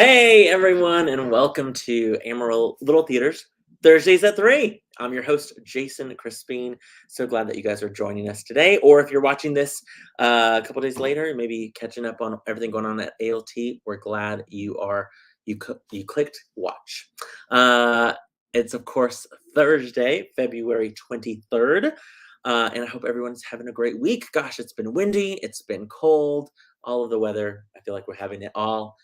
Hey everyone, and welcome to Amarillo Little Theaters Thursdays at 3. I'm your host, Jason Crespin. So glad that you guys are joining us today. Or if you're watching this a couple days later, maybe catching up on everything going on at ALT, we're glad you clicked watch. Uh, it's of course Thursday, February 23rd. And I hope everyone's having a great week. Gosh, it's been windy, it's been cold, all of the weather. I feel like we're having it all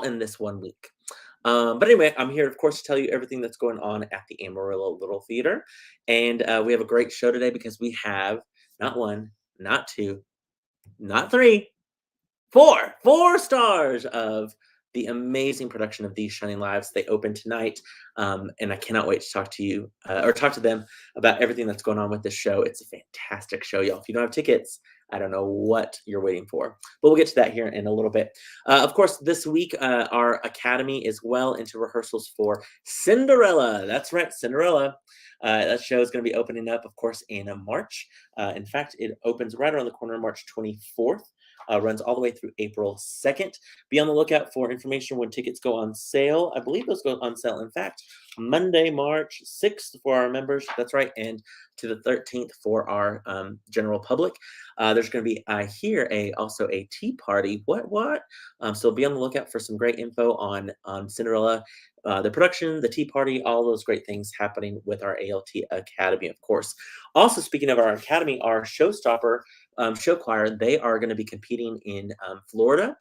in this one week. But anyway, I'm here, of course, to tell you everything that's going on at the Amarillo Little Theater. And we have a great show today because we have not one, not two, not three, four stars of the amazing production of These Shining Lives. They open tonight, and I cannot wait to talk to you or talk to them about everything that's going on with this show. It's a fantastic show, y'all. If you don't have tickets, I don't know what you're waiting for, but we'll get to that here in a little bit. Of course, this week, our Academy is well into rehearsals for Cinderella. That's right, Cinderella. That show is going to be opening up, of course, in March. In fact, it opens right around the corner, March 24th. Runs all the way through April 2nd. Be on the lookout for information when tickets go on sale. I believe those go on sale, in fact, Monday, March 6th for our members. That's right. And to the 13th for our general public. There's going to be, I hear, also a tea party. What? So be on the lookout for some great info on Cinderella, the production, the tea party, all those great things happening with our ALT Academy, of course. Also, speaking of our Academy, our Showstopper show choir, they are going to be competing in Florida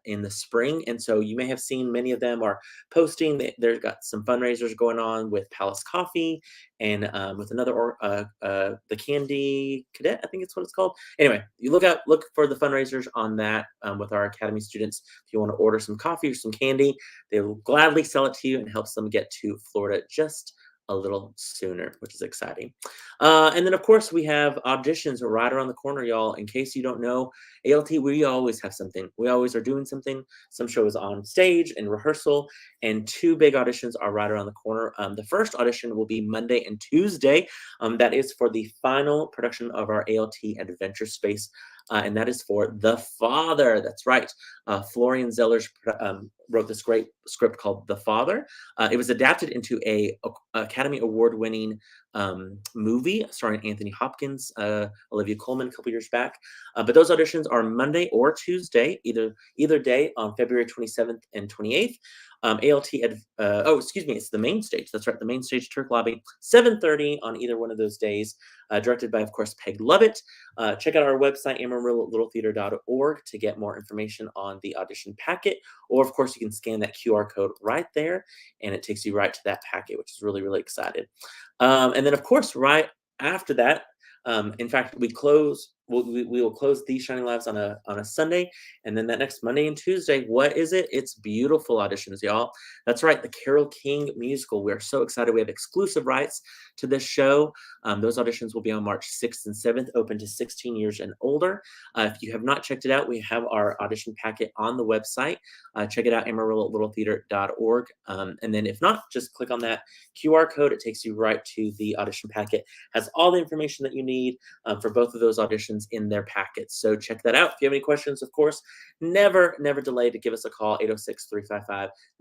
in the spring. And so you may have seen many of them are posting. They've got some fundraisers going on with Palace Coffee and with another, the Candy Cadet, I think it's what it's called. Anyway, you look for the fundraisers on that with our Academy students. If you want to order some coffee or some candy, they will gladly sell it to you and helps them get to Florida just a little sooner, which is exciting. And then, of course, we have auditions right around the corner, y'all. In case you don't know, ALT, we always have something. We always are doing something. Some shows on stage and rehearsal, and two big auditions are right around the corner. The first audition will be Monday and Tuesday. That is for the final production of our ALT Adventure Space, and that is for The Father. That's right. Florian Zeller's wrote this great script called The Father. It was adapted into a Academy Award-winning movie starring Anthony Hopkins, Olivia Colman a couple years back. But those auditions are Monday or Tuesday, either day on February 27th and 28th. It's the main stage. That's right, the main stage, Turk Lobby, 7:30 on either one of those days. Directed by, of course, Peg Lovett. Check out our website, amarillo.littletheater.org, to get more information on the audition packet. Or, of course, you can scan that QR code right there, and it takes you right to that packet, which is really, really excited. And then, of course, right after that, in fact, we will close These Shining Lives on a Sunday, and then that next Monday and Tuesday, what is it? It's beautiful auditions, y'all. That's right, the Carole King musical. We are so excited. We have exclusive rights to this show. Those auditions will be on March 6th and 7th, open to 16 years and older. If you have not checked it out, we have our audition packet on the website. Check it out, amarillo.littletheater.org. And then if not, just click on that QR code. It takes you right to the audition packet. Has all the information that you need for both of those auditions in their packets. So check that out. If you have any questions, of course, never delay to give us a call,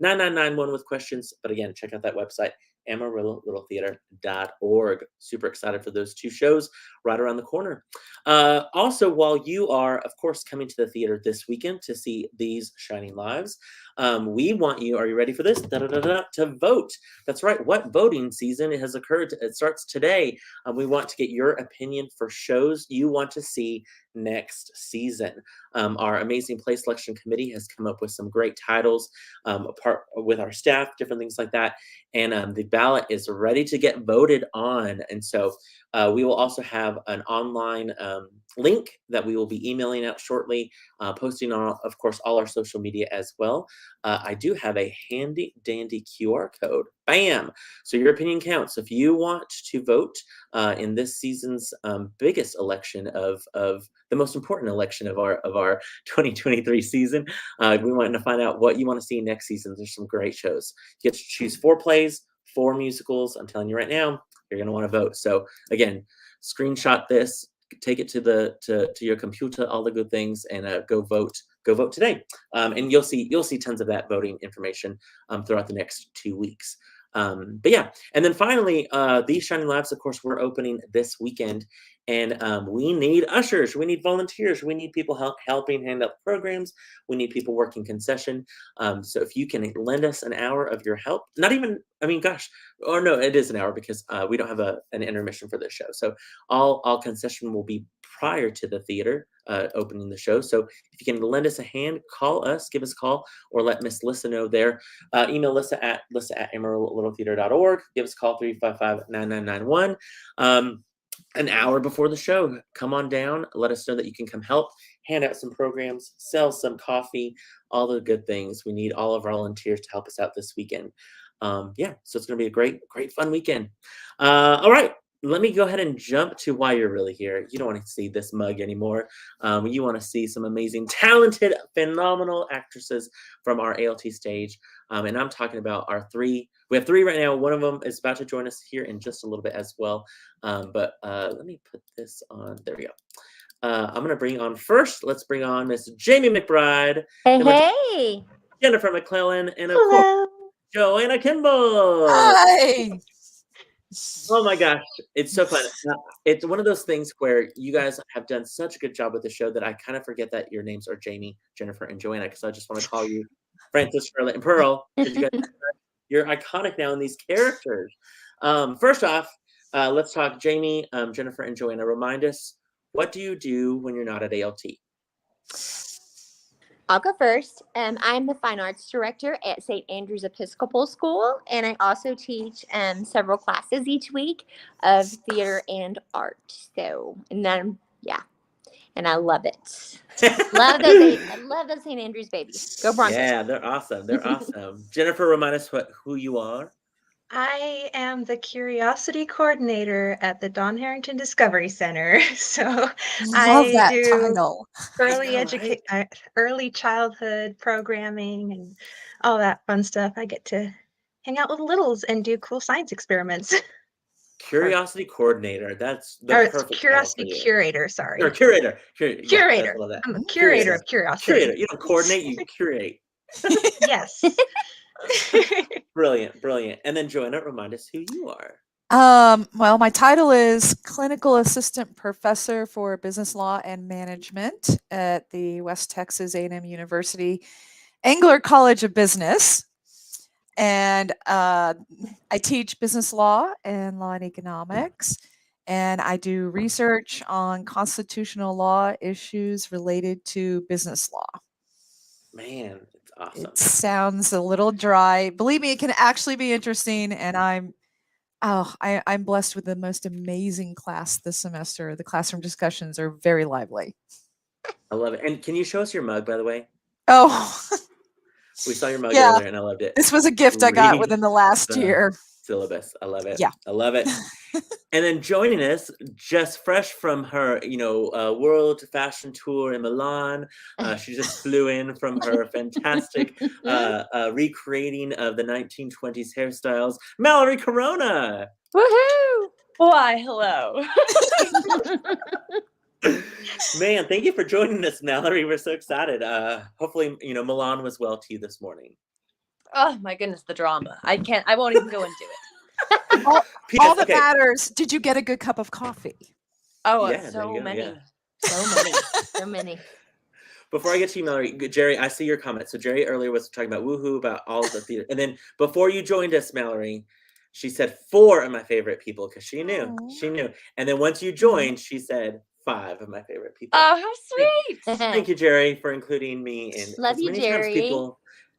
806-355-9991 with questions. But again, check out that website, amarillo.littletheater.org. Super excited for those two shows right around the corner. Also, while you are, of course, coming to the theater this weekend to see These Shining Lives, we want you, are you ready for this? To vote. That's right. What voting season has occurred? It starts today. We want to get your opinion for shows you want to see next season. Our amazing play selection committee has come up with some great titles apart with our staff, different things like that. And the ballot is ready to get voted on. And so we will also have an online link that we will be emailing out shortly, posting on, of course, all our social media as well. I do have a handy dandy QR code. Bam! So your opinion counts. If you want to vote in this season's biggest election of the most important election of our 2023 season, we want to find out what you want to see next season. There's some great shows. You get to choose 4 plays, 4 musicals. I'm telling you right now, you're going to want to vote. So again, screenshot this, take it to your computer, all the good things, and go vote. Go vote today, and you'll see tons of that voting information throughout the next 2 weeks. But yeah, and then finally, these Shining Labs, of course, we're opening this weekend, and we need ushers, we need volunteers, we need people helping hand out programs, we need people working concession. So if you can lend us an hour of your help, not even, I mean, gosh, or no, it is an hour because we don't have an intermission for this show. So all concession will be prior to the theater opening the show. So if you can lend us a hand, call us, give us a call, or let Miss Lissa know there. Email Lissa at amarillo.littletheater.org. Give us a call, 355-9991. An hour before the show, come on down. Let us know that you can come help, hand out some programs, sell some coffee, all the good things. We need all of our volunteers to help us out this weekend. Yeah, so it's going to be a great, fun weekend. All right. Let me go ahead and jump to why you're really here. You don't want to see this mug anymore. You want to see some amazing, talented, phenomenal actresses from our ALT stage. And I'm talking about our three. We have three right now. One of them is about to join us here in just a little bit as well. But let me put this on. There we go. I'm going to bring on first. Let's bring on Miss Jamie McBride. Hey. Jennifer McClellan. And of course, Joanna Kimball. Hi. Oh my gosh, it's so fun. It's one of those things where you guys have done such a good job with the show that I kind of forget that your names are Jamie, Jennifer, and Joanna, because I just want to call you Francis, Charlotte, and Pearl. You're iconic now in these characters. First off, let's talk Jamie, Jennifer, and Joanna. Remind us, what do you do when you're not at ALT? I'll go first. I'm the fine arts director at St. Andrew's Episcopal School, and I also teach several classes each week of theater and art. So, and then, yeah, and I love it. I love those St. Andrew's babies. Go Broncos. Yeah, they're awesome. They're awesome. Jennifer, remind us who you are. I am the curiosity coordinator at the Don Harrington Discovery Center. So Love that title. Early childhood programming and all that fun stuff. I get to hang out with littles and do cool science experiments. Curiosity coordinator. That's the perfect curiosity curator. Sorry. Or curator. Curator. Yeah, I'm a curator of curiosity. Curator. You don't coordinate, you curate. Yes. Brilliant. And then Joanna, remind us who you are. Well, my title is Clinical Assistant Professor for Business Law and Management at the West Texas A&M University Engler College of Business. And I teach business law and law and economics. And I do research on constitutional law issues related to business law. Man, it's awesome. It sounds a little dry. Believe me, it can actually be interesting. And I'm blessed with the most amazing class this semester. The classroom discussions are very lively. I love it. And can you show us your mug, by the way? Oh, we saw your mug earlier, and I loved it. This was a gift I got within the last year. Syllabus. I love it. Yeah. I love it. And then joining us, just fresh from her, world fashion tour in Milan. She just flew in from her fantastic recreating of the 1920s hairstyles. Mallory Corona. Woohoo! Why, hello. Man, thank you for joining us, Mallory. We're so excited. Hopefully, Milan was well to you this morning. Oh my goodness, the drama. I won't even go into it. All that matters, did you get a good cup of coffee? Oh, yeah, so many. Yeah. So many. Before I get to you, Mallory, Jerry, I see your comment. So Jerry earlier was talking about woohoo, about all of the theater. And then before you joined us, Mallory, she said 4 of my favorite people because she knew. Aww. She knew. And then once you joined, she said 5 of my favorite people. Oh, how sweet. Thank you, Jerry, for including me. And love you, Jerry.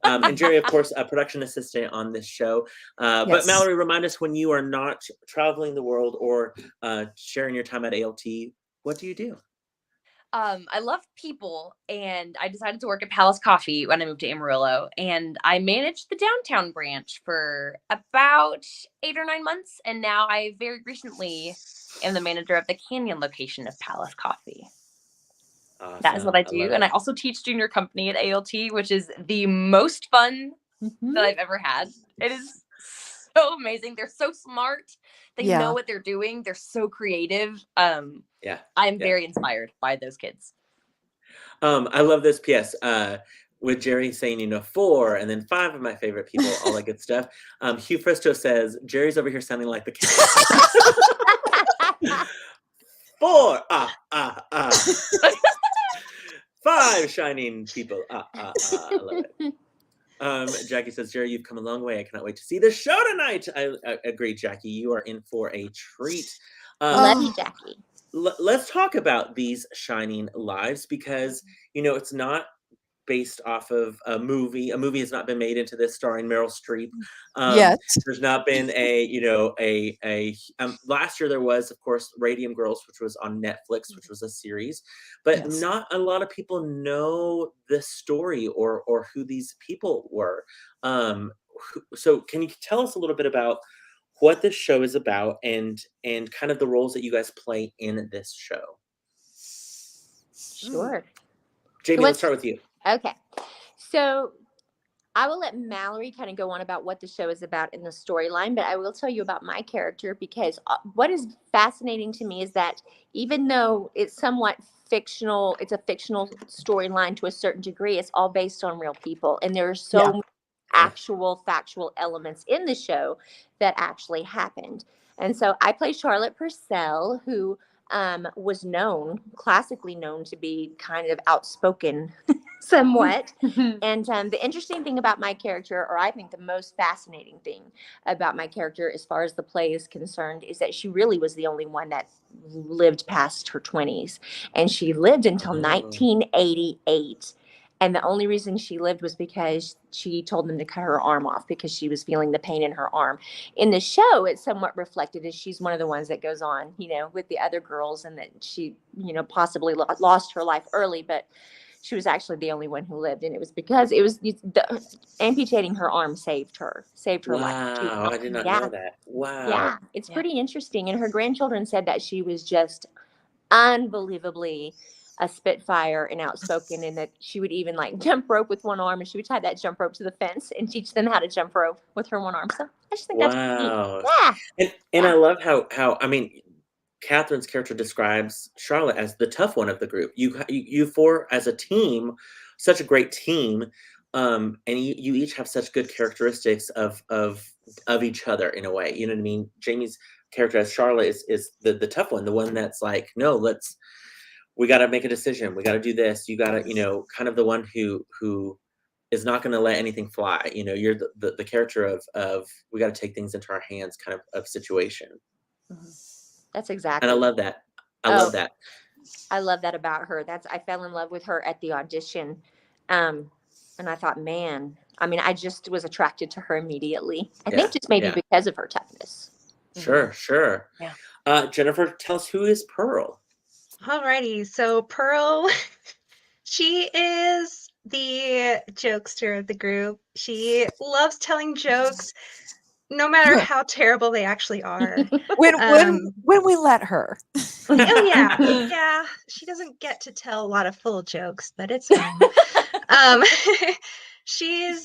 And Jerry, of course, a production assistant on this show. Yes. But Mallory, remind us, when you are not traveling the world or sharing your time at ALT, what do you do? I love people, and I decided to work at Palace Coffee when I moved to Amarillo, and I managed the downtown branch for about 8 or 9 months, and now I very recently am the manager of the Canyon location of Palace Coffee. Awesome. That is what I do, and I also teach junior company at ALT, which is the most fun that I've ever had. It is so amazing. They're so smart. They Yeah. know what they're doing. They're so creative. Yeah. I'm Yeah. very inspired by those kids. I love this PS. With Jerry saying, 4 and then 5 of my favorite people, all that good stuff. Hugh Fristo says, Jerry's over here sounding like the cat. 4, 5 shining people. I love it. Jackie says, Jerry, you've come a long way. I cannot wait to see the show tonight. I agree, Jackie. You are in for a treat. Love you, Jackie. Let's talk about these shining lives because, it's not based off of a movie. A movie has not been made into this starring Meryl Streep. Yet. There's not been last year there was, of course, Radium Girls, which was on Netflix, which was a series, but Yes. not a lot of people know this story or who these people were. So can you tell us a little bit about what this show is about and kind of the roles that you guys play in this show? Sure. Jamie, let's start with you. Okay. So I will let Mallory kind of go on about what the show is about in the storyline, but I will tell you about my character because what is fascinating to me is that even though it's somewhat fictional, it's a fictional storyline to a certain degree, it's all based on real people. And there are so many actual factual elements in the show that actually happened. And so I play Charlotte Purcell, who was classically known to be kind of outspoken somewhat. And the interesting thing about my character, or I think the most fascinating thing about my character as far as the play is concerned, is that she really was the only one that lived past her 20s. And she lived until 1988. And the only reason she lived was because she told them to cut her arm off because she was feeling the pain in her arm. In the show, it's somewhat reflected as she's one of the ones that goes on, with the other girls, and that she, possibly lost her life early, but she was actually the only one who lived. And it was because amputating her arm saved her life. Wow, I did not know that. Wow. Yeah, it's pretty interesting. And her grandchildren said that she was just unbelievably a spitfire and outspoken, and that she would even jump rope with one arm, and she would tie that jump rope to the fence and teach them how to jump rope with her one arm. So I just think that's neat. Yeah. And I love how Catherine's character describes Charlotte as the tough one of the group. You four as a team, such a great team, and you each have such good characteristics of each other in a way. You know what I mean? Jamie's character as Charlotte is the tough one, the one that's like, no, we got to make a decision. We got to do this. You got to, kind of the one who is not going to let anything fly. You're the character of we got to take things into our hands kind of situation. That's exactly. And I love that. I love that. I love that about her. I fell in love with her at the audition. And I thought, man, I just was attracted to her immediately. I think just maybe because of her toughness. Sure. Yeah. Jennifer, tell us, who is Pearl? Alrighty, so Pearl, she is the jokester of the group. She loves telling jokes, no matter how terrible they actually are. When we let her. Oh yeah. She doesn't get to tell a lot of full jokes, but it's fine. She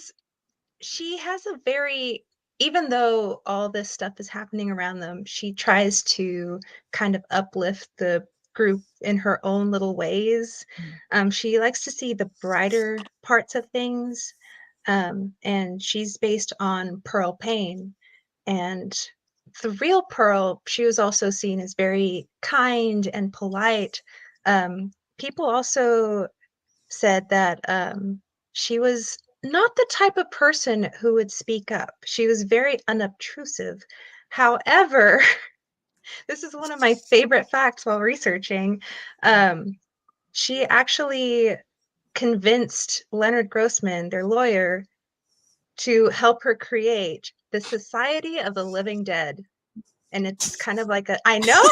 has a very, even though all this stuff is happening around them, she tries to kind of uplift the group in her own little ways. She likes to see the brighter parts of things, and she's based on Pearl Payne. And the real Pearl, she was also seen as very kind and polite. People also said that she was not the type of person who would speak up. She was very unobtrusive. However, this is one of my favorite facts while researching. She actually convinced Leonard Grossman, their lawyer, to help her create the Society of the Living Dead. And it's kind of like I know,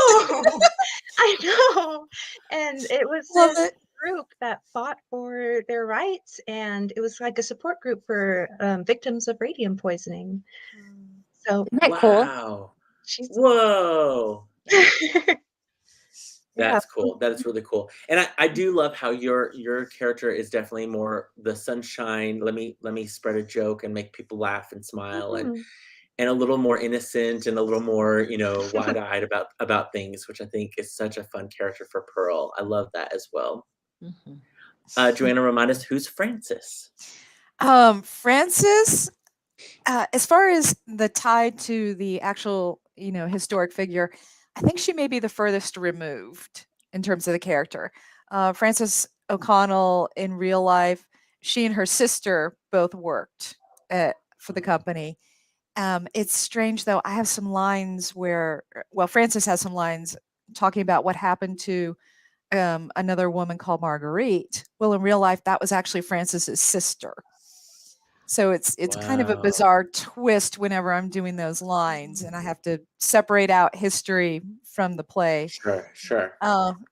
and it was this group that fought for their rights, and it was like a support group for victims of radium poisoning. So isn't that cool? Whoa. That's cool. That is really cool. And I do love how your character is definitely more the sunshine. Let me spread a joke and make people laugh and smile. and a little more innocent and a little more, wide-eyed about things, which I think is such a fun character for Pearl. I love that as well. Mhm. Joanna, remind us, who's Frances? Frances, as far as the tie to the actual, historic figure, I think she may be the furthest removed in terms of the character. Frances O'Connell in real life, she and her sister both worked for the company. It's strange though. I have some lines where, well, Frances has some lines talking about what happened to another woman called Marguerite. Well, in real life, that was actually Frances's sister. So it's kind of a Wow. bizarre twist whenever I'm doing those lines, and I have to separate out history from the play. Sure.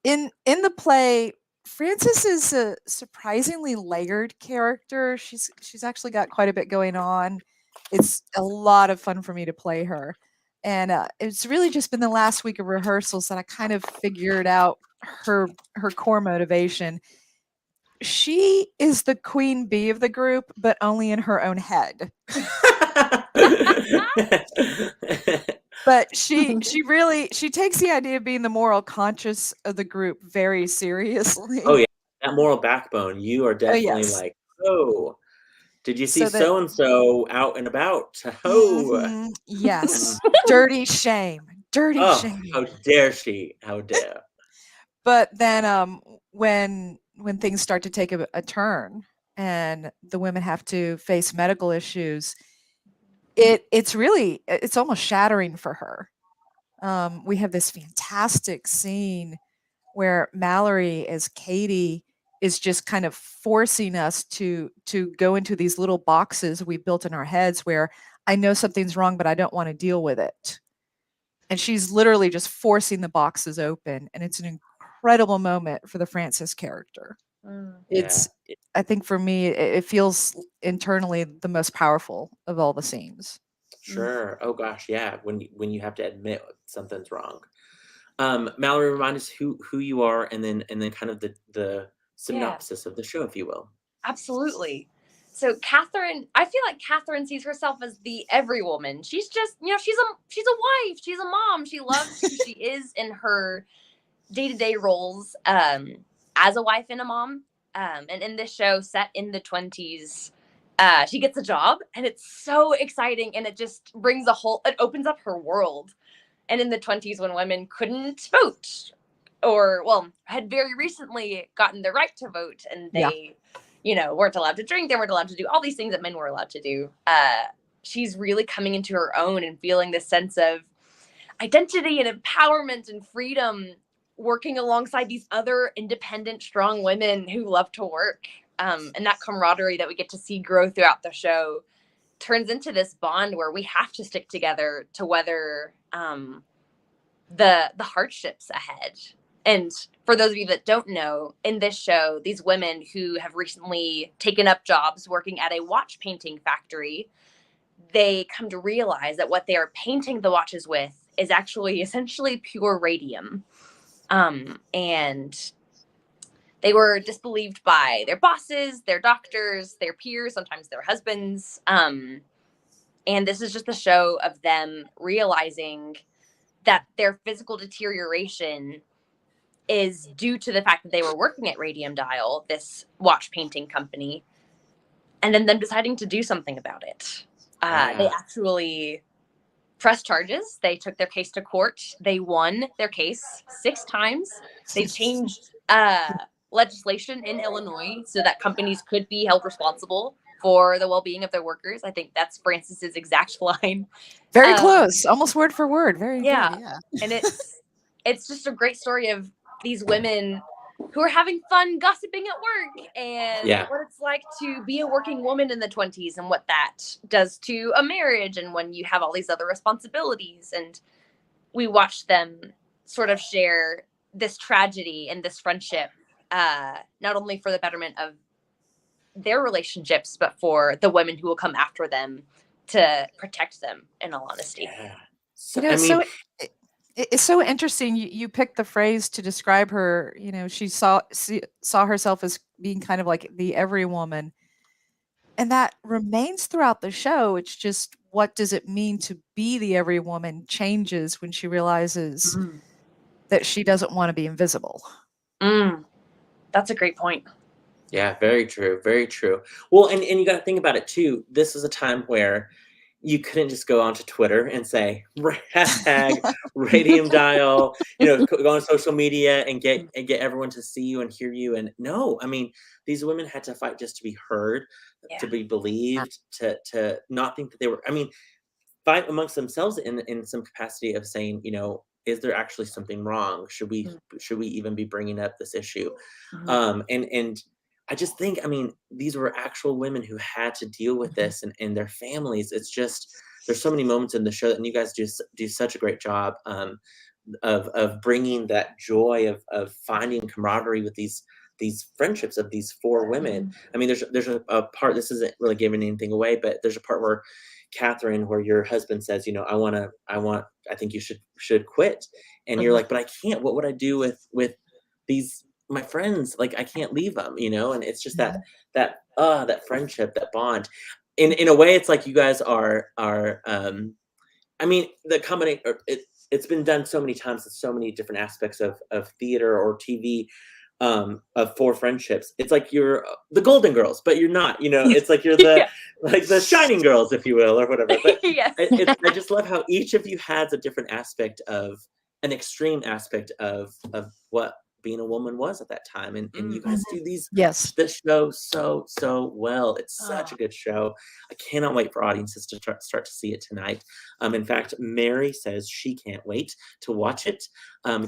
In the play, Frances is a surprisingly layered character. She's actually got quite a bit going on. It's a lot of fun for me to play her, and it's really just been the last week of rehearsals that I kind of figured out her core motivation. She is the queen bee of the group, but only in her own head. But she takes the idea of being the moral conscious of the group very Oh, seriously. yeah. That moral backbone, you are Oh, definitely yes. like, "Oh, did you see So that so and so out and about? Oh." Mhm, Mm. yes. Dirty shame, dirty Oh, shame. how dare she? How dare. But then, when things start to take a turn and the women have to face medical issues, it's almost shattering for her. We have this fantastic scene where Mallory as Katie is just kind of forcing us to go into these little boxes we built in our heads where I know something's wrong, but I don't want to deal with it. And she's literally just forcing the boxes open, and it's an incredible moment for the Frances character. Mm. Yeah. I think for me, it feels internally the most powerful of all the scenes. Sure. Oh gosh, yeah, when you have to admit something's wrong. Mallory, remind us who you are, and then kind of the Yeah. synopsis of the show, if you will. Absolutely. So Catherine, I feel like Catherine sees herself as the every woman. She's just, she's a wife, she's a mom. She loves who she is in her day-to-day roles as a wife and a mom. And in this show set in the 20s, she gets a job and it's so exciting and it just it opens up her world. And in the 20s when women couldn't vote or had very recently gotten the right to vote and Yeah. they weren't allowed to drink, they weren't allowed to do all these things that men were allowed to do. She's really coming into her own and feeling this sense of identity and empowerment and freedom working alongside these other independent strong women who love to work. And that camaraderie that we get to see grow throughout the show turns into this bond where we have to stick together to weather the hardships ahead. And for those of you that don't know, in this show, these women who have recently taken up jobs working at a watch painting factory, they come to realize that what they are painting the watches with is actually essentially pure radium. And they were disbelieved by their bosses, their doctors, their peers, sometimes their husbands. And this is just a show of them realizing that their physical deterioration is due to the fact that they were working at Radium Dial, this watch painting company, and then them deciding to do something about it. They actually pressed charges. They took their case to court. They won their case 6 times. They changed legislation in Illinois so that companies could be held responsible for the well-being of their workers. I think that's Frances's exact line. Very close, almost word for word. Very Yeah. good. Yeah. And it's just a great story of these women who are having fun gossiping at work and what it's like to be a working woman in the 20s and what that does to a marriage and when you have all these other responsibilities. And we watch them sort of share this tragedy and this friendship, not only for the betterment of their relationships, but for the women who will come after them to protect them, in all honesty. Yeah. You know, it's so interesting. You picked the phrase to describe her. She saw herself as being kind of like the every woman, and that remains throughout the show. It's just what does it mean to be the every woman changes when she realizes that she doesn't want to be invisible. That's a great point. Yeah, very true. Very true. Well, and you got to think about it too. This is a time where you couldn't just go onto Twitter and say hashtag radium dial, go on social media and get everyone to see you and hear you. And no, I mean, these women had to fight just to be heard, to be believed, to not think that they were, I mean, fight amongst themselves in some capacity of saying, is there actually something wrong? Should we even be bringing up this issue? And I just think, I mean, these were actual women who had to deal with this and their families. It's just, there's so many moments in the show, and you guys do such a great job of bringing that joy of finding camaraderie with these friendships of these four women. I mean, there's a part, this isn't really giving anything away, but there's a part where Catherine, where your husband says, I think you should quit. And you're like, but I can't, what would I do with these, my friends? Like, I can't leave them, and it's just that friendship, that bond. In a way, it's like you guys are, I mean, the combination, it's been done so many times in so many different aspects of theater or TV, of four friendships. It's like you're the Golden Girls, but you're not, it's like you're the, like the Shining Girls, if you will, or whatever. But Yes. I just love how each of you has a different aspect of, an extreme aspect of what being a woman was at that time. And you guys do this show so well. It's such a good show. I cannot wait for audiences to start to see it tonight. In fact, Mary says she can't wait to watch it.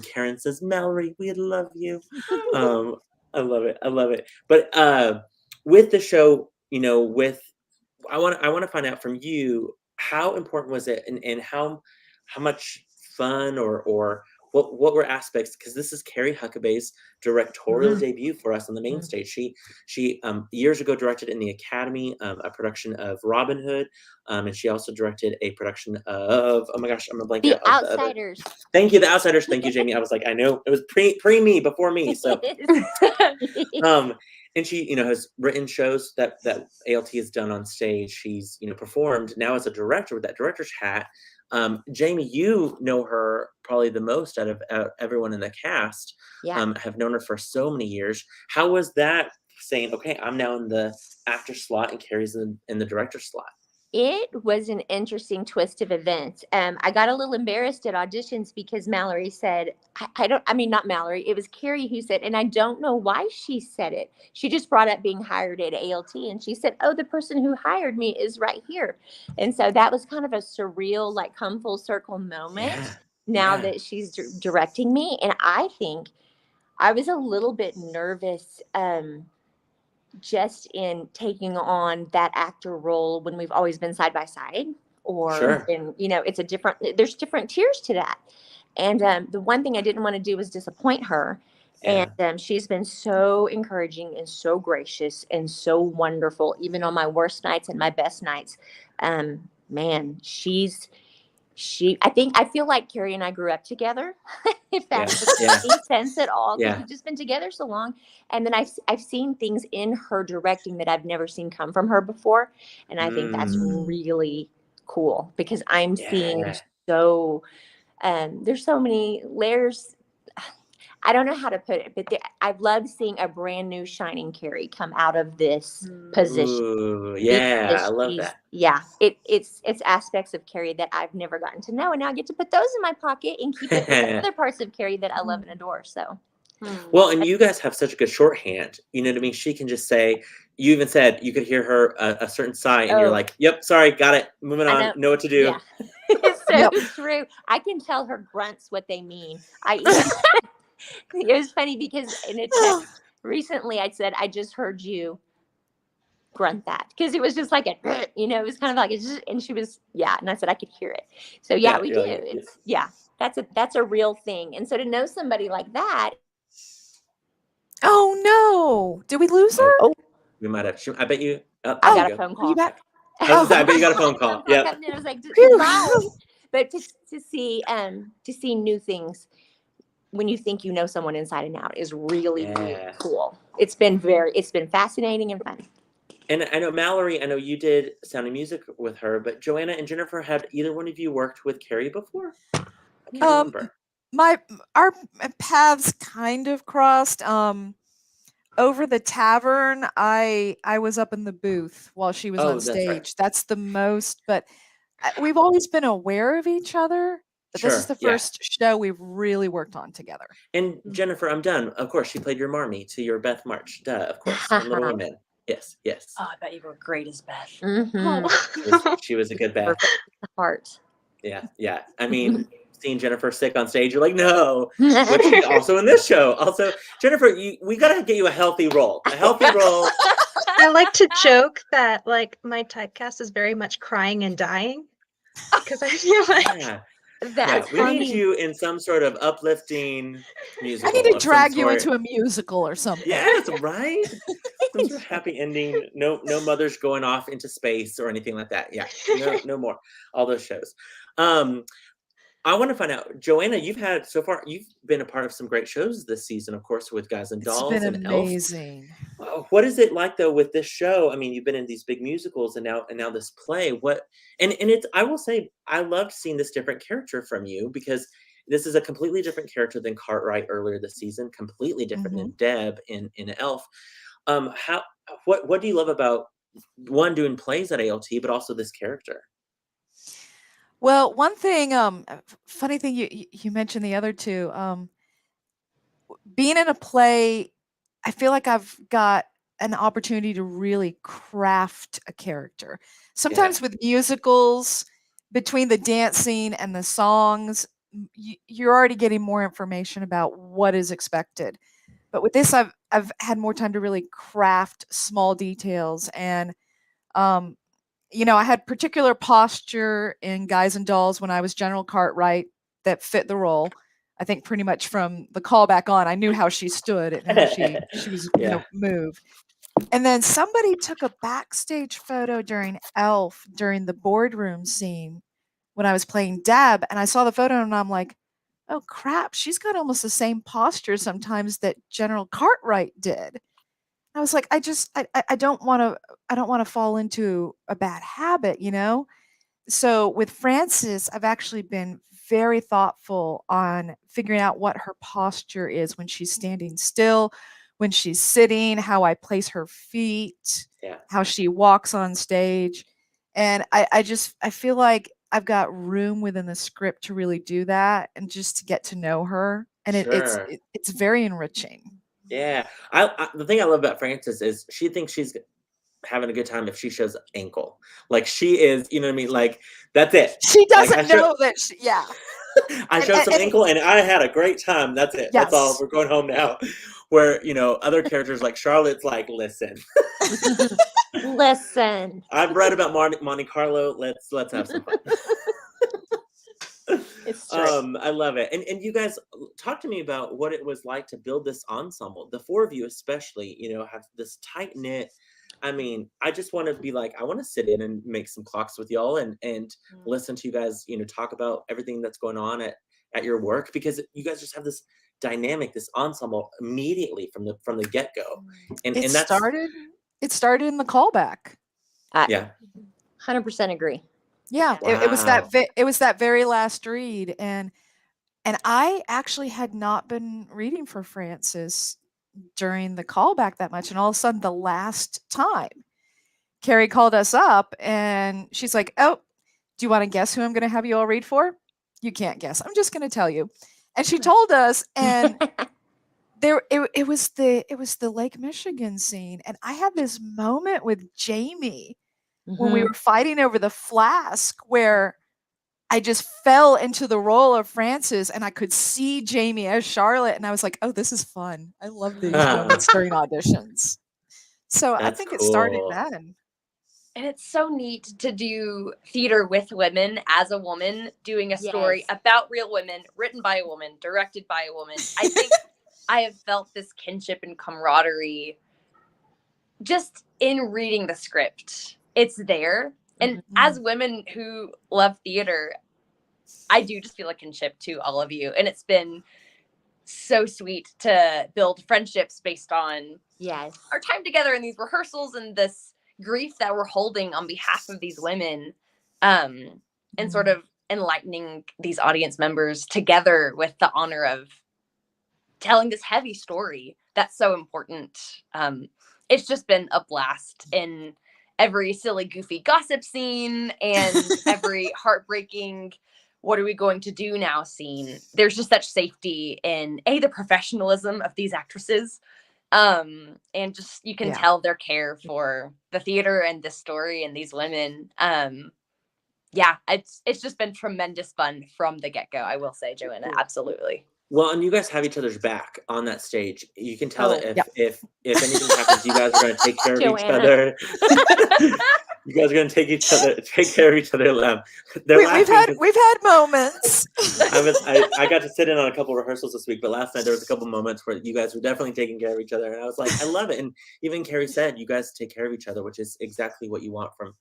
Karen says, Mallory, we love you. I love it. But with the show, I want to find out from you, how important was it, and how much fun or what were aspects, because this is Carrie Huckabay's directorial debut for us on the main stage. She years ago directed in the Academy a production of Robin Hood, and she also directed a production of, oh my gosh, I'm gonna blank The out. Outsiders. Thank you, The Outsiders. Thank you, Jamie. I was like, I know it was pre me, before me. So and she, has written shows that ALT has done on stage. She's, performed now as a director with that director's hat. Jamie, you know her probably the most out of everyone in the cast. Have known her for so many years. How was that, saying, okay, I'm now in the actor slot and Carrie's in the director slot? It was an interesting twist of events. I got a little embarrassed at auditions because Mallory said, not Mallory, it was Carrie who said, and I don't know why she said it. She just brought up being hired at ALT, and she said, oh, the person who hired me is right here. And so that was kind of a surreal, like, come full circle moment that she's directing me. And I think I was a little bit nervous, just in taking on that actor role when we've always been side by side, or it's there's different tiers to that. And the one thing I didn't want to do was disappoint her. And she's been so encouraging and so gracious and so wonderful, even on my worst nights and my best nights. Man, I feel like Carrie and I grew up together, if that makes any sense at all, because we've just been together so long. And then I've seen things in her directing that I've never seen come from her before. And I think that's really cool, because I'm seeing there's so many layers. I don't know how to put it, but I've loved seeing a brand new shining Carrie come out of this position. Ooh, I love that. Yeah, it's aspects of Carrie that I've never gotten to know, and now I get to put those in my pocket and keep it with other parts of Carrie that I love and adore. So, well, and you guys have such a good shorthand. You know what I mean? She can just say. You even said you could hear her a certain sigh, and you're like, "Yep, sorry, got it. Moving on. Know what to do." Yeah. It's so true. I can tell her grunts what they mean. It was funny because in a text recently I said, I just heard you grunt that, because it was just like it was kind of like, and she was, and I said I could hear it. So we do. It's that's a real thing. And so to know somebody like that. Oh no. Did we lose her? Oh, we might have. I bet you. I got a phone call. Are you back? I bet you got a phone call. Yeah. I was like, goodbye. But to see new things when you think you know someone inside and out is really, really cool. It's been fascinating and fun. And I know Mallory, I know you did Sound of Music with her, but Joanna and Jennifer, had either one of you worked with Carrie before? I can't Um, remember. our paths kind of crossed. Over the tavern, I was up in the booth while she was on Oh, that's right. stage. That's the most, but we've always been aware of each other. But this is Sure. the Yeah. first show we've really worked on together. And Jennifer, I'm done. Of course, she played your Marmee to your Beth March. Duh, of course. And Little Women. Yes, yes. Oh, I bet you were great as Beth. Mhm. She was a good Beth. Perfect heart. Yeah, yeah. I mean, seeing Jennifer sick on stage, you're like, no. But she's also in this show. Also, Jennifer, we gotta get you a healthy role. A healthy role. I like to joke that like my typecast is very much crying and dying because I feel like Yeah. That's We need funny. you in some sort of uplifting musical. I need to of some drag you sort. into a musical or something. Yes, right? Some sort of happy ending. No mothers going off into space or anything like that. Yeah. No more. All those shows. I want to find out, Joanna, you've been a part of some great shows this season, of course, with Guys and It's Dolls been and Elf. amazing. What is it like though with this show? I mean, you've been in these big musicals and now this play. And it's, I will say, I loved seeing this different character from you, because this is a completely different character than Cartwright earlier this season, completely different than Deb in Elf. What do you love about one, doing plays at ALT, but also this character? Well, one thing, funny thing you mentioned the other two. Being in a play, I feel like I've got an opportunity to really craft a character. Sometimes with musicals, between the dancing and the songs, you're already getting more information about what is expected. But with this, I've had more time to really craft small details, and I had particular posture in Guys and Dolls when I was General Cartwright that fit the role. I think pretty much from the callback on, I knew how she stood and how she was, moved. And then somebody took a backstage photo during Elf during the boardroom scene when I was playing Deb, and I saw the photo and I'm like, oh crap, she's got almost the same posture sometimes that General Cartwright did. I was like, I don't want to fall into a bad habit, So with Frances, I've actually been very thoughtful on figuring out what her posture is when she's standing still, when she's sitting, how I place her feet, how she walks on stage. And I feel like I've got room within the script to really do that and just to get to know her. And it's very enriching. Yeah. The thing I love about Frances is she thinks she's having a good time if she shows ankle. Like, she is, you know what I mean? Like, that's it. She Like, doesn't know that I showed some ankle and I had a great time. That's it. That's all. Yes. We're going home now. Where, other characters like Charlotte's like, listen. Listen. I've read about Monte Carlo. Let's have some fun. It's true. I love it. And you guys, talk to me about what it was like to build this ensemble. The four of you especially, have this tight knit. I mean, I just want to be like, I want to sit in and make some clocks with y'all and listen to you guys, talk about everything that's going on at your work, because you guys just have this dynamic, this ensemble immediately from the get-go. And it that's started in the callback. Yeah. 100% agree. Yeah, Wow. it was that very last read, and I actually had not been reading for Frances during the callback that much, and all of a sudden, the last time, Carrie called us up, and she's like, "Oh, do you want to guess who I'm going to have you all read for? You can't guess. I'm just going to tell you." And she told us, and it was the Lake Michigan scene, and I had this moment with Jamie when we were fighting over the flask, where I just fell into the role of Frances, and I could see Jamie as Charlotte, and I was like, "Oh, this is fun. I love these moments during auditions." So I think it started then. And it's so neat to do theater with women as a woman, doing a story about real women, written by a woman, directed by a woman. I think I have felt this kinship and camaraderie just in reading the script. It's there. And as women who love theater, I do just feel a kinship to all of you. And it's been so sweet to build friendships based on our time together in these rehearsals and this grief that we're holding on behalf of these women, and sort of enlightening these audience members together with the honor of telling this heavy story that's so important. It's just been a blast in every silly, goofy gossip scene and every heartbreaking, what are we going to do now scene. There's just such safety in the professionalism of these actresses. And just, you can tell their care for the theater and this story and these women. Yeah, it's just been tremendous fun from the get-go, I will say, Joanna. Absolutely. Well, and you guys have each other's back on that stage. You can tell that if anything happens, you guys are going to take care of each other. You guys are going to take care of each other. We've had moments. I got to sit in on a couple rehearsals this week, but last night there was a couple moments where you guys were definitely taking care of each other, and I was like, I love it. And even Carrie said, you guys take care of each other, which is exactly what you want from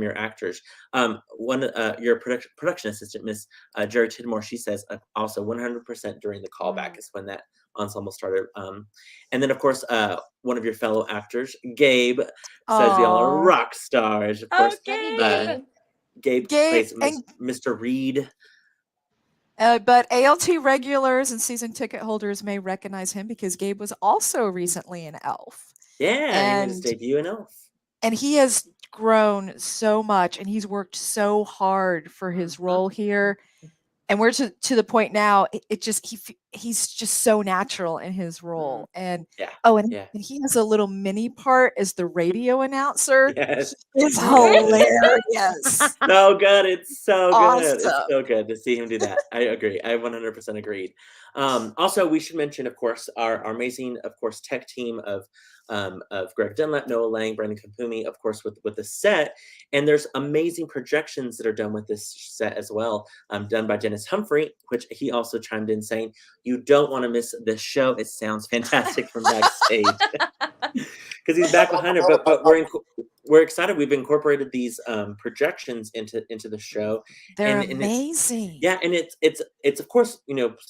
your actors. Your production assistant, Miss Jerry Tidmore, she says also 100% during the callback is when that ensemble started. And then of course, one of your fellow actors, Gabe, says y'all are rock stars. Of course, Gabe plays Mr. Reed. But ALT regulars and season ticket holders may recognize him because Gabe was also recently in Elf. Yeah, and he made his debut in Elf. And he has grown so much, and he's worked so hard for his role here. And we're to the point now, he's just so natural in his role. And and he has a little mini part as the radio announcer. Yes. It's hilarious. So good. It's so awesome. Good. It's so good to see him do that. I agree. I 100% agreed. Also, we should mention, of course, our amazing, of course, tech team of Greg Dunlap, Noah Lang, Brandon Kapumi, of course, with the set. And there's amazing projections that are done with this set as well, done by Dennis Humphrey, which he also chimed in saying, you don't want to miss this show. It sounds fantastic from backstage. Because he's back behind her, but we're excited. We've incorporated these projections into the show. They're amazing. And it's of course,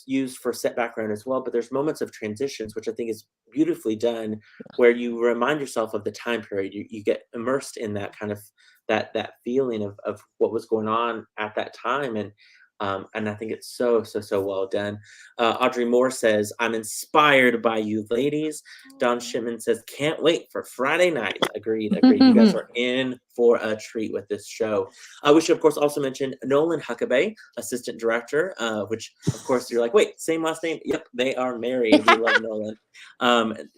used for set background as well, but there's moments of transitions, which I think is beautifully done, where you remind yourself of the time period. You get immersed in that kind of that feeling of what was going on at that time. And I think it's so well done. Audrey Moore says, I'm inspired by you ladies. Don Shipman says, can't wait for Friday night. Agreed. You guys are in for a treat with this show. We should, of course, also mention Nolan Huckabee, assistant director, which, of course, you're like, wait, same last name? Yep, they are married. We love Nolan.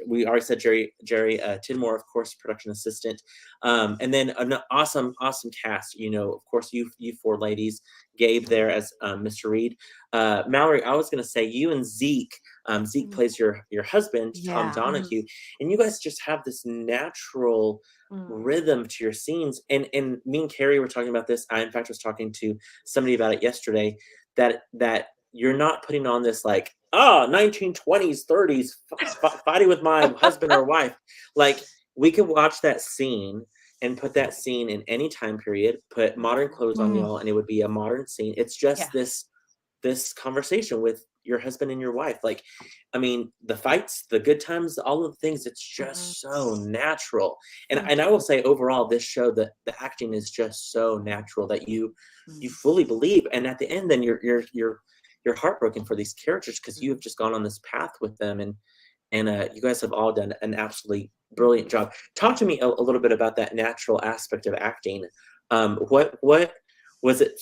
We already said Jerry Tidmore, of course, production assistant. And then an awesome cast. Of course, you four ladies, Gabe there as Mr. Reed. Mallory, I was going to say you and Zeke. Zeke plays your husband, Tom Donahue, and you guys just have this natural rhythm to your scenes. And me and Carrie were talking about this. I, in fact, was talking to somebody about it yesterday. That you're not putting on this 1920s, 30s fighting with my husband or wife. Like, we could watch that scene and put that scene in any time period, put modern clothes on y'all, and it would be a modern scene. It's just this conversation with your husband and your wife. Like, I mean, the fights, the good times, all of the things, it's just so natural. And I will say overall, this show, the acting is just so natural that you fully believe. And at the end, then you're heartbroken for these characters because you have just gone on this path with them. And you guys have all done an absolutely brilliant job. Talk to me a little bit about that natural aspect of acting. What was it,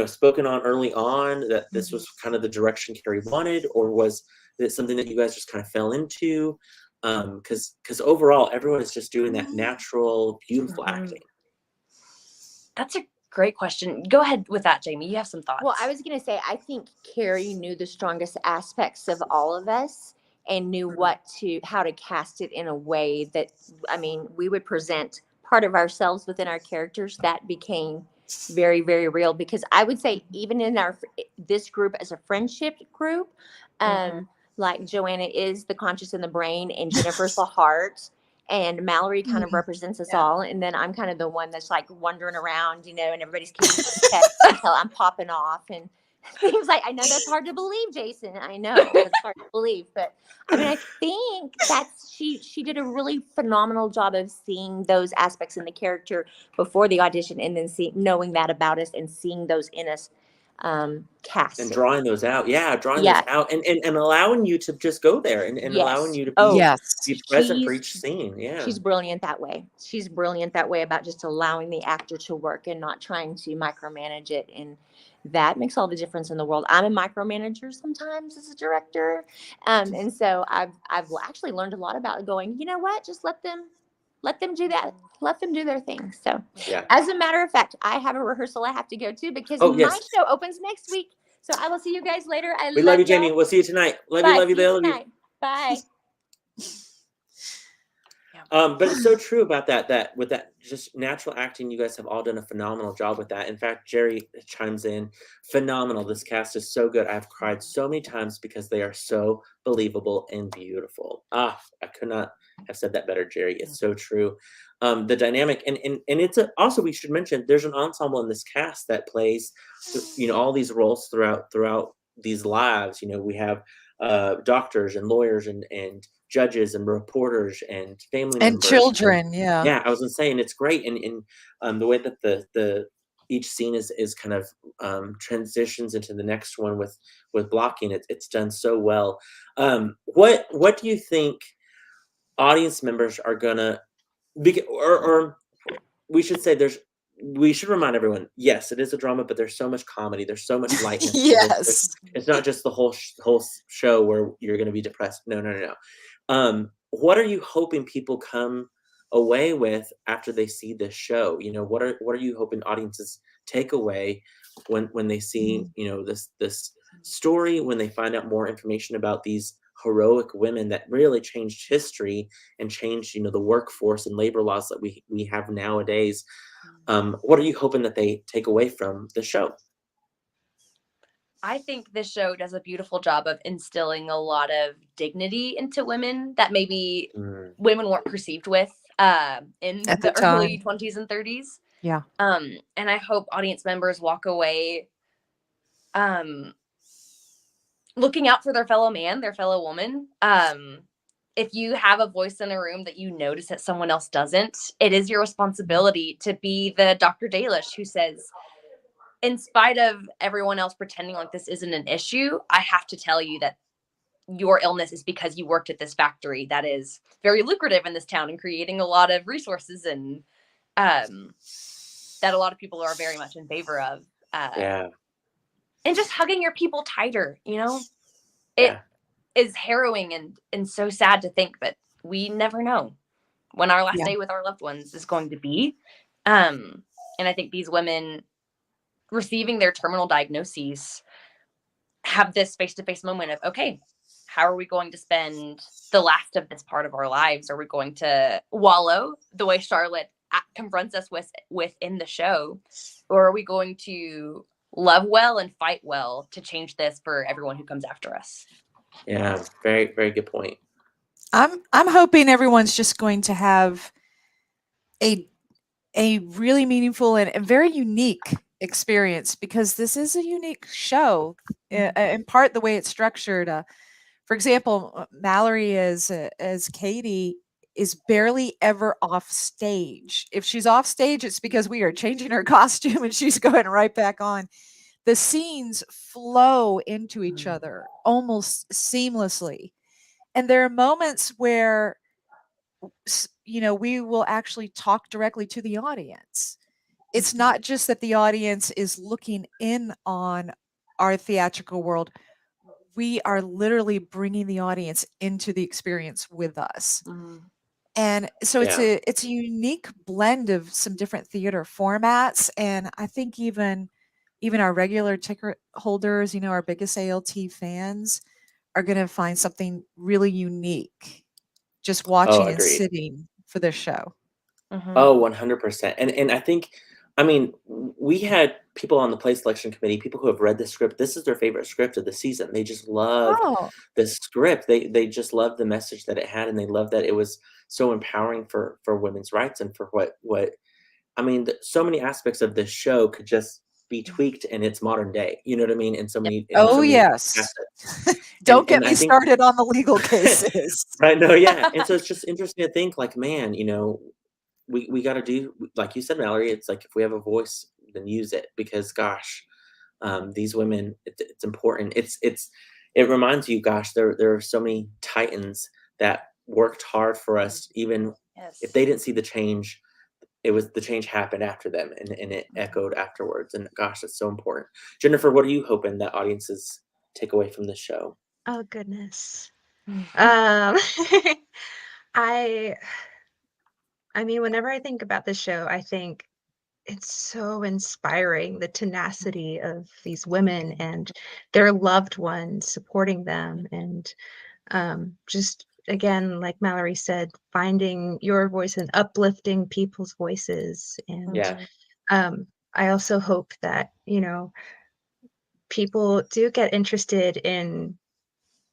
spoken on early on that this was kind of the direction Carrie wanted, or was it something that you guys just kind of fell into? Because overall, everyone is just doing that natural, beautiful acting. That's a great question. Go ahead with that, Jamie. You have some thoughts. Well, I was going to say, I think Carrie knew the strongest aspects of all of us and knew how to cast it in a way that, we would present part of ourselves within our characters that became very, very real. Because I would say, even in this group as a friendship group, like Joanna is the conscious in the brain, and Jennifer's the heart, and Mallory kind of represents us all, and then I'm kind of the one that's like wandering around, and everybody's keeping text until I'm popping off, and Seems like, I know that's hard to believe, Jason. I know that's hard to believe, but I mean, I think that's she did a really phenomenal job of seeing those aspects in the character before the audition, and then knowing that about us and seeing those in us, cast And it. drawing those out. Yeah, drawing those Yeah. out and allowing you to just go there and allowing Yes. you to Oh, Yes. be present for she's each scene. Yeah. she's brilliant that way. She's brilliant that way about just allowing the actor to work and not trying to micromanage it. And that makes all the difference in the world. I'm a micromanager sometimes as a director. And so I've actually learned a lot about going, you know what, just let them do that. Let them do their thing. So Yeah. as a matter of fact, I have a rehearsal I have to go to because Oh, my yes. show opens next week. So I will see you guys later. I We love you, y'all. Jamie. We'll see you tonight. Love Bye. you, love you, See you love you. tonight. Bye. But it's so true about that with that just natural acting. You guys have all done a phenomenal job with that. In fact, Jerry chimes in, phenomenal. This cast is so good. I've cried so many times because they are so believable and beautiful. I could not have said that better, Jerry. It's so true. The dynamic and it's also, we should mention, there's an ensemble in this cast that plays, all these roles throughout these lives. We have doctors and lawyers and judges and reporters and family And members children, yeah. yeah, I was gonna say, and it's great, and the way that the each scene is kind of transitions into the next one with blocking, it's done so well. What do you think audience members are gonna or we should say we should remind everyone, yes, it is a drama, but there's so much comedy, there's so much lightness to this. Yes. It's not just the whole show where you're going to be depressed. No. What are you hoping people come away with after they see this show? What are you hoping audiences take away when they see this story, when they find out more information about these heroic women that really changed history and changed the workforce and labor laws that we have nowadays? What are you hoping that they take away from the show? I think this show does a beautiful job of instilling a lot of dignity into women that maybe women weren't perceived with in At the the early time. 20s and 30s. Yeah. And I hope audience members walk away looking out for their fellow man, their fellow woman. If you have a voice in a room that you notice that someone else doesn't, it is your responsibility to be the Dr. Dalish who says, in spite of everyone else pretending like this isn't an issue, I have to tell you that your illness is because you worked at this factory that is very lucrative in this town and creating a lot of resources and that a lot of people are very much in favor of. Yeah. And just hugging your people tighter, it is harrowing and so sad to think that we never know when our last day with our loved ones is going to be. And I think these women receiving their terminal diagnoses have this face-to-face moment of, okay, how are we going to spend the last of this part of our lives? Are we going to wallow the way Charlotte confronts us with in the show? Or are we going to love well and fight well to change this for everyone who comes after us? Yeah, very, very good point. I'm hoping everyone's just going to have a really meaningful and very unique experience, because this is a unique show. In part, the way it's structured. For example, Mallory as Katie is barely ever off stage. If she's off stage, it's because we are changing her costume and she's going right back on. The scenes flow into each other almost seamlessly. And there are moments where, we will actually talk directly to the audience. It's not just that the audience is looking in on our theatrical world. We are literally bringing the audience into the experience with us. And so it's a unique blend of some different theater formats. And I think even our regular ticket holders, our biggest ALT fans, are going to find something really unique just watching and Agreed. sitting for this show. Oh, 100%. And I think, we had people on the play selection committee, people who have read the script. This is their favorite script of the season. They just love the script. They just love the message that it had, and they love that it was so empowering for women's rights and for what so many aspects of this show could just be tweaked and it's modern day. You know what I mean? In so many, Oh, yes. facets. Don't get I me think started on the legal cases. right. No, yeah. And so it's just interesting to think like, man, we got to do, like you said, Mallory, it's like, if we have a voice, then use it, because gosh, these women, it's important. It reminds you, gosh, there are so many titans that worked hard for us, even if they didn't see the change. The change happened after them, and it echoed afterwards. And gosh, it's so important. Jennifer, what are you hoping that audiences take away from this show? Oh goodness. I I mean, whenever I think about this show, I think it's so inspiring, the tenacity of these women and their loved ones supporting them, and just again, like Mallory said, finding your voice and uplifting people's voices. And Yeah. I also hope that, people do get interested in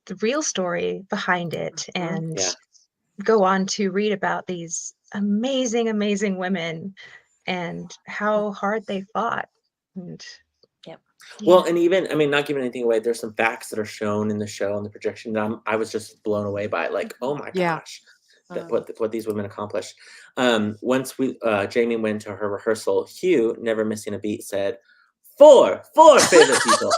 the real story behind it and Yeah. go on to read about these amazing, amazing women and how hard they fought. And Well, yeah. and even, I mean, not giving anything away, there's some facts that are shown in the show and the projection that I was just blown away by. Like, oh my Yeah. gosh, what these women accomplished. Once Jamie went to her rehearsal, Hugh, never missing a beat, said, four favorite people.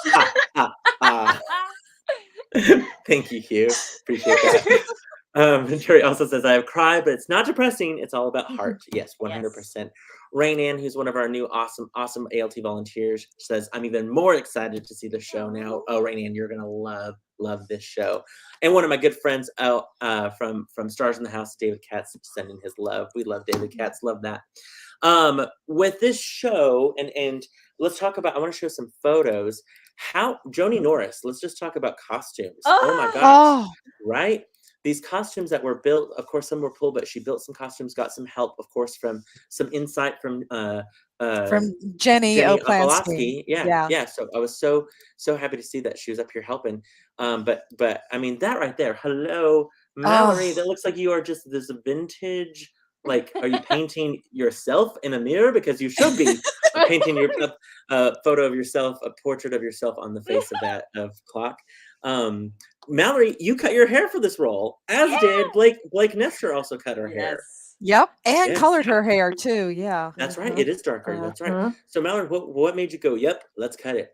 Thank you, Hugh. Appreciate that. Jerry also says, I have cried, but it's not depressing. It's all about heart. Yes, 100%. Rain Ann, who's one of our new awesome ALT volunteers, says, I'm even more excited to see the show now. Oh, Rain Ann, you're going to love this show. And one of my good friends from Stars in the House, David Katz, sending his love. We love David Katz. Love that. With this show, and let's talk about, I want to show some photos. Joni Norris, let's just talk about costumes. Oh my gosh. Right? These costumes that were built, of course, some were pulled, but she built some costumes, got some help, of course, from some insight from Jenny Opolansky. Yeah. Yeah. So I was so happy to see that she was up here helping. But I mean, that right there, hello, Mallory, that looks like you are just this vintage. Like, are you painting yourself in a mirror? Because you should be painting your photo of yourself, a portrait of yourself on the face of that clock. Mallory, you cut your hair for this role, as did Blake Nestor. Also cut her hair. Yep, and colored her hair too. Yeah, that's right. It is darker. That's right. So Mallory, what made you go? Yep, let's cut it.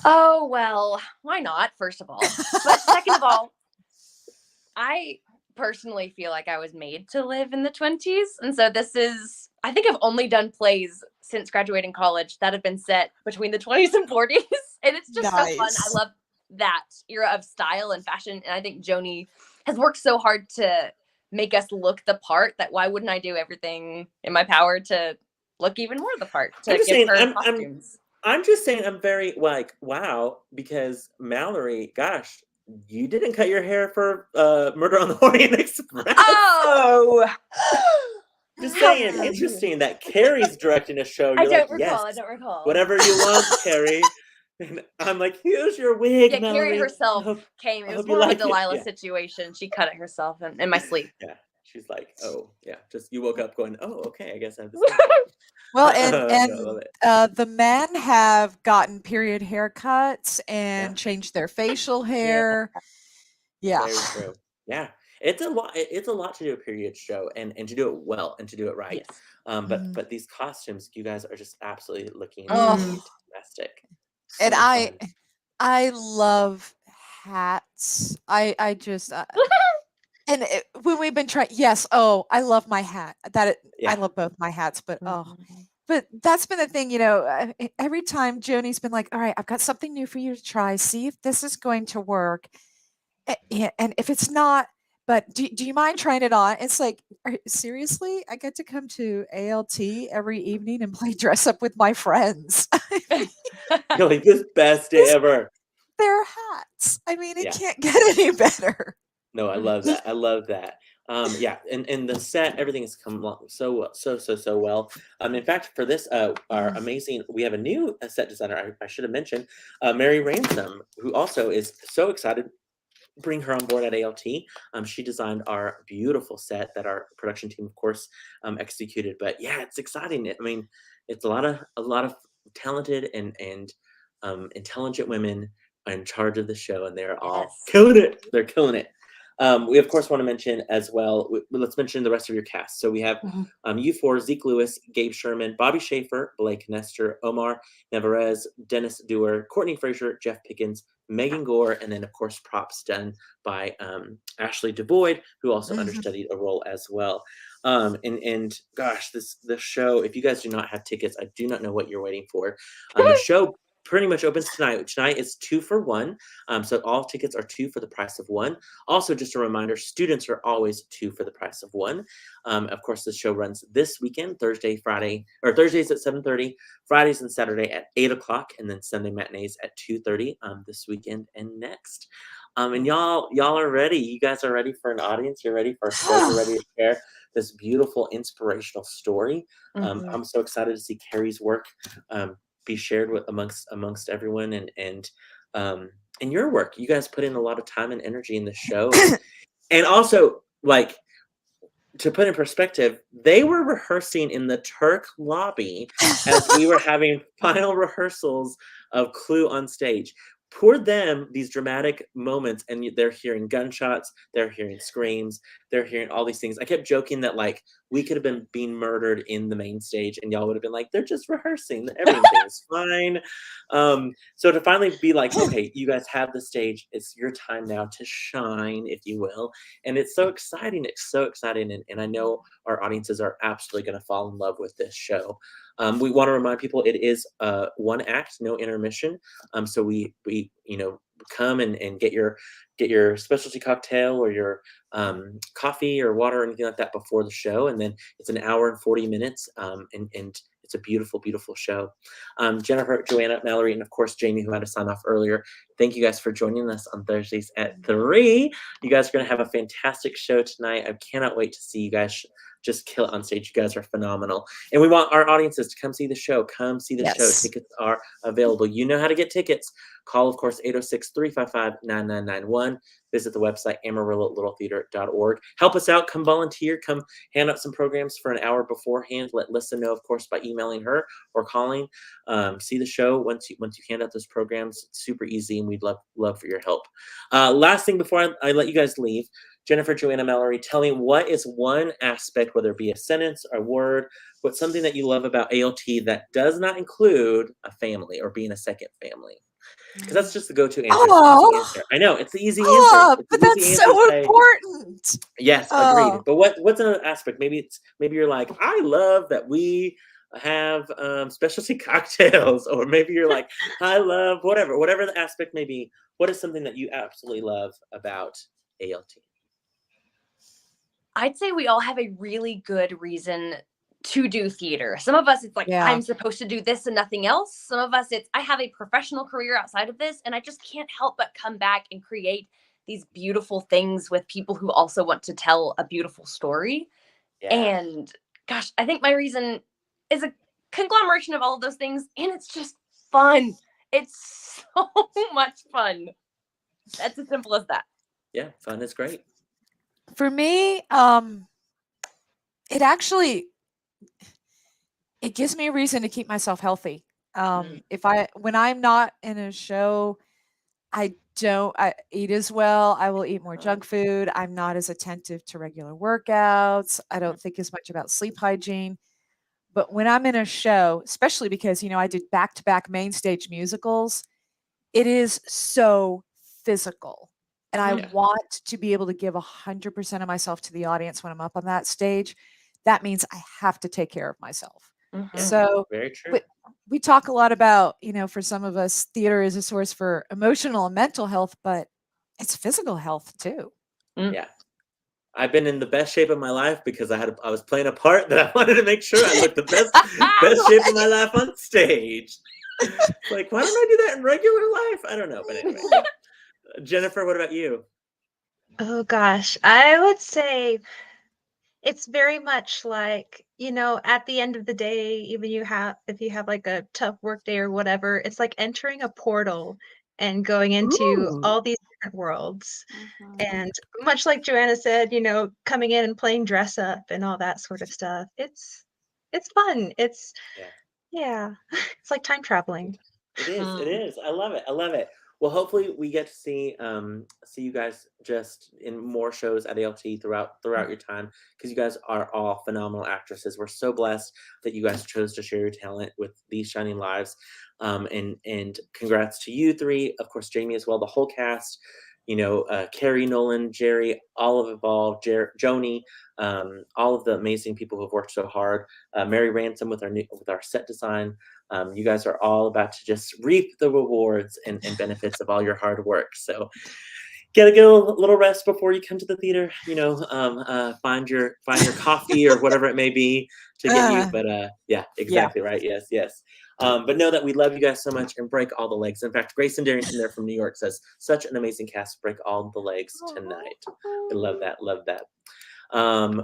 Oh well, why not? First of all, but second of all, I personally feel like I was made to live in the 20s, and so I think I've only done plays since graduating college that have been set between the 20s and 40s, and it's just so fun. I love that era of style and fashion, and I think Joni has worked so hard to make us look the part that why wouldn't I do everything in my power to look even more the part, to give her costumes. I'm just saying, I'm very like, wow, because Mallory, gosh, you didn't cut your hair for Murder on the Orient Express. Oh, just saying, interesting that Carrie's directing a show. You're I don't like, recall. Whatever you want, Carrie. And I'm like, here's your wig. Yeah, Mallory. Carrie herself came. It was more of a Delilah situation. She cut it herself in my sleep. Yeah, she's like, oh yeah, just you woke up going, oh okay, I guess I have this. Well, and the men have gotten period haircuts and changed their facial hair. Yeah. Very true. Yeah. It's a lot. It's a lot to do a period show and to do it well and to do it right. Yes. But these costumes, you guys are just absolutely looking fantastic. So And fun. I love hats. I just and when we've been trying, I love my hat. I love both my hats, but but that's been the thing, every time Joni's been like, all right, I've got something new for you to try. See if this is going to work. And if it's not, but do you mind trying it on? It's like, seriously? I get to come to ALT every evening and play dress up with my friends. You're like, this best day ever. They're hats. I mean, it can't get any better. No, I love that. I love that. And the set, everything has come along so well. In fact, for this, our amazing, we have a new set designer. I should have mentioned, Mary Ransom, who also is so excited. Bring her on board at ALT. She designed our beautiful set that our production team, of course, executed. But yeah, it's exciting. I mean, it's a lot of talented and intelligent women in charge of the show, and they're all Yes. killing it. They're killing it. We of course want to mention as well. Let's mention the rest of your cast. So we have you four: Zeke Lewis, Gabe Sherman, Bobby Schaefer, Blake Nestor, Omar Nevarez, Dennis Dewar, Courtney Frazier, Jeff Pickens, Megan Gore, and then of course props done by Ashley DeBoyd, who also understudied a role as well. And gosh, this show, if you guys do not have tickets, I do not know what you're waiting for. The show pretty much opens tonight. Tonight is 2 for 1. So all tickets are 2 for the price of 1. Also, just a reminder, students are always 2 for the price of 1. Of course, the show runs this weekend, Thursdays at 7:30, Fridays and Saturday at 8 o'clock, and then Sunday matinees at 2:30 this weekend and next. And y'all are ready. You guys are ready for an audience. You're ready for a show. You're ready to share this beautiful, inspirational story. I'm so excited to see Carrie's work be shared with amongst everyone, and your work. You guys put in a lot of time and energy in the show, and also, like, to put in perspective, they were rehearsing in the Turk lobby as we were having final rehearsals of Clue on stage. For them, these dramatic moments, and they're hearing gunshots, they're hearing screams, they're hearing all these things. I kept joking that, like, we could have been being murdered in the main stage, and y'all would have been like, they're just rehearsing, everything's fine. So to finally be like, okay, you guys have the stage, it's your time now to shine, if you will. And it's so exciting. It's so exciting. And I know our audiences are absolutely going to fall in love with this show. We want to remind people it is one act, no intermission. So we come and get your specialty cocktail or your coffee or water or anything like that before the show, and then it's an hour and 40 minutes, and it's a beautiful, beautiful show. Jennifer, Joanna, Mallory, and of course Jamie, who had to sign off earlier. Thank you guys for joining us on Thursdays at 3. You guys are going to have a fantastic show tonight. I cannot wait to see you guys just kill it on stage. You guys are phenomenal. And we want our audiences to come see the show. Come see the show. Tickets are available. You know how to get tickets. Call, of course, 806-355-9991. Visit the website, AmarilloLittleTheater.org. Help us out. Come volunteer. Come hand out some programs for an hour beforehand. Let Lisa know, of course, by emailing her or calling. See the show once you hand out those programs. It's super easy, and we'd love for your help. Last thing before I let you guys leave, Jennifer, Joanna, Mallory, tell me, what is one aspect, whether it be a sentence or a word, what's something that you love about ALT that does not include a family or being a second family? Because that's just the go-to answer. Oh. Answer. I know, it's the easy answer. But that's so important. Yes, agreed. But what's another aspect? Maybe you're like, I love that we have specialty cocktails, or maybe you're like, I love whatever the aspect may be. What is something that you absolutely love about ALT? I'd say we all have a really good reason to do theater. Some of us, it's like, I'm supposed to do this and nothing else. Some of us, it's, I have a professional career outside of this, and I just can't help but come back and create these beautiful things with people who also want to tell a beautiful story. Yeah. And gosh, I think my reason is a conglomeration of all of those things, and it's just fun. It's so much fun. That's as simple as that. Yeah, fun is great. For me, it gives me a reason to keep myself healthy. When I'm not in a show, I eat as well. I will eat more junk food. I'm not as attentive to regular workouts. I don't think as much about sleep hygiene. But when I'm in a show, especially because, I did back-to-back main stage musicals, it is so physical. And I want to be able to give 100% of myself to the audience when I'm up on that stage. That means I have to take care of myself. Mm-hmm. So very true. We talk a lot about, for some of us, theater is a source for emotional and mental health, but it's physical health too. Yeah. I've been in the best shape of my life because I was playing a part that I wanted to make sure I looked the best shape of my life on stage. Like, why don't I do that in regular life? I don't know, but anyway. Jennifer, what about you? Oh gosh, I would say it's very much like, at the end of the day, even if you have like a tough work day or whatever, it's like entering a portal and going into all these different worlds. And much like Joanna said, coming in and playing dress up and all that sort of stuff. It's fun. It's Yeah. It's like time traveling. It is. It Mm. is. I love it. I love it. Well, hopefully we get to see you guys just in more shows at ALT throughout your time, because you guys are all phenomenal actresses. We're so blessed that you guys chose to share your talent with these shining lives. And congrats to you three, of course, Jamie as well, the whole cast. Carrie, Nolan, Jerry, all of Evolve, Joni, all of the amazing people who have worked so hard. Mary Ransom with our set design. You guys are all about to just reap the rewards and benefits of all your hard work. So gotta get a little rest before you come to the theater. Find your coffee or whatever it may be to get you. But yeah, exactly right. Yes, yes. But know that we love you guys so much and break all the legs. In fact, Grayson Darrington there from New York says, such an amazing cast. Break all the legs tonight. I love that. Love that.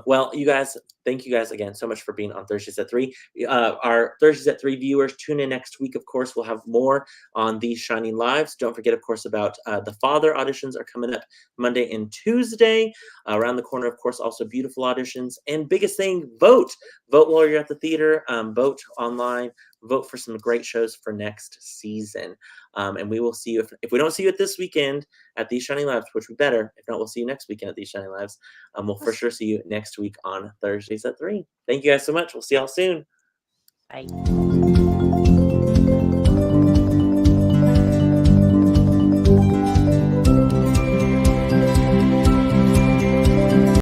Well, you guys, thank you guys again so much for being on Thursdays at 3. Our Thursdays at 3 viewers, tune in next week. Of course, we'll have more on these shining lives. Don't forget, of course, about the Father auditions are coming up Monday and Tuesday. Around the corner, of course, also beautiful auditions. And biggest thing, vote. Vote while you're at the theater. Vote online. Vote for some great shows for next season. And we will see you, if we don't see you at this weekend at These Shining Lives, which we better. If not, we'll see you next weekend at These Shining Lives. We'll for sure see you next week on Thursdays at 3. Thank you guys so much. We'll see y'all soon. Bye.